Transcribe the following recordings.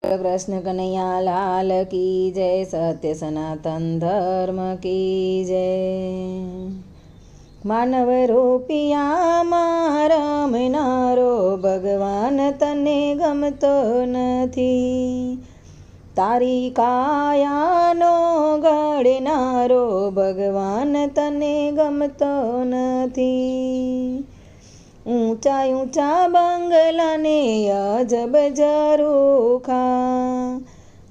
कृष्ण कन्हैया लाल की जय। सत्य सनातन धर्म की जय। मानव रूपियाમાં રમનારો ભગવાન તને ગમતો નથી। તારી કાયાનો ઘડનારો ભગવાન તને ગમતો નથી। ઊંચા ઊંચા બંગલાને અજબ ઝરૂખા,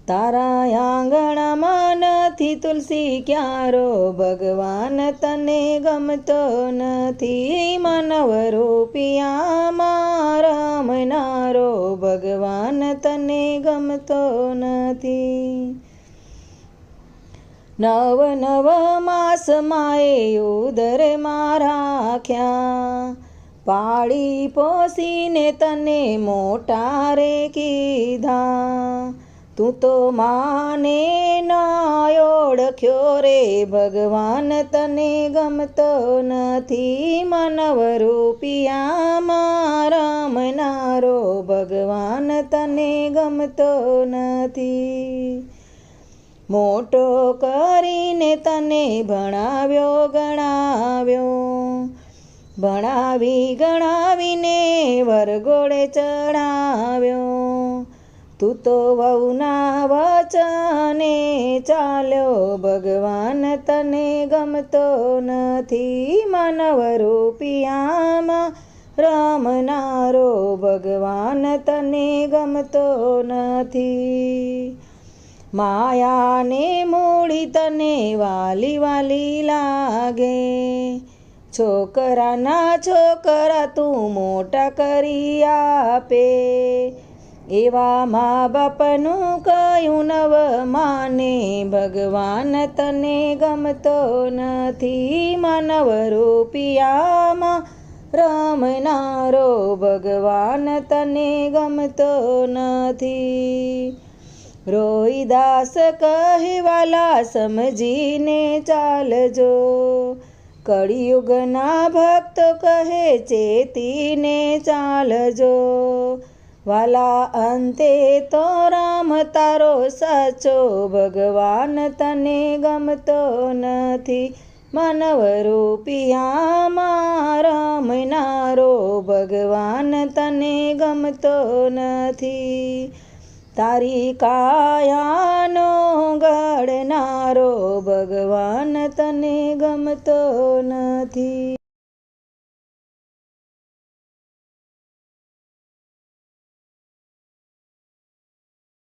તારા આંગણામાં નથી તુલસી ક્યારો ભગવાન તને ગમતો નથી। માનવ રૂપિયામાં રમનારો ભગવાન તને ગમતો નથી। નવ નવ માસમાં એ ઉદરમાં રાખ્યા, પાળી પોસીને તને મોટા રે કીધા। તું તો માને ના ઓળખ્યો રે ભગવાન તને ગમતો નથી। માનવ રૂપિયામાં રમનારો ભગવાન તને ગમતો નથી। મોટો કરીને તને ભણાવ્યો ગણાવ્યો, ભણાવી ગણાવીને વરઘોડે ચડાવ્યો। તું તો વહુના વચને ચાલ્યો ભગવાન તને ગમતો નથી। માનવ રૂપિયામાં રમનારો ભગવાન તને ગમતો નથી। માયાને મૂડી તને વાલી વાલી લાગે, છોકરાના છોકરા તું મોટા કરી આપે। એવા મા બાપનું કયું નવ માને ભગવાન તને ગમતો નથી। માનવ રૂપિયામાં રમનારો ભગવાન તને ગમતો નથી। રોહિદાસ કહેવાલા સમજીને ચાલજો, કળિયુગના ભક્તો કહે ચેતીને ચાલજો। વાલા અંતે તો રામ તારો સાચો ભગવાન તને ગમતો નથી। માનવ રૂપિયામાં રમનારો ભગવાન તને ગમતો નથી। તારી કાયાનો ઘડનારો ભગવાન તને ગમતો નથી।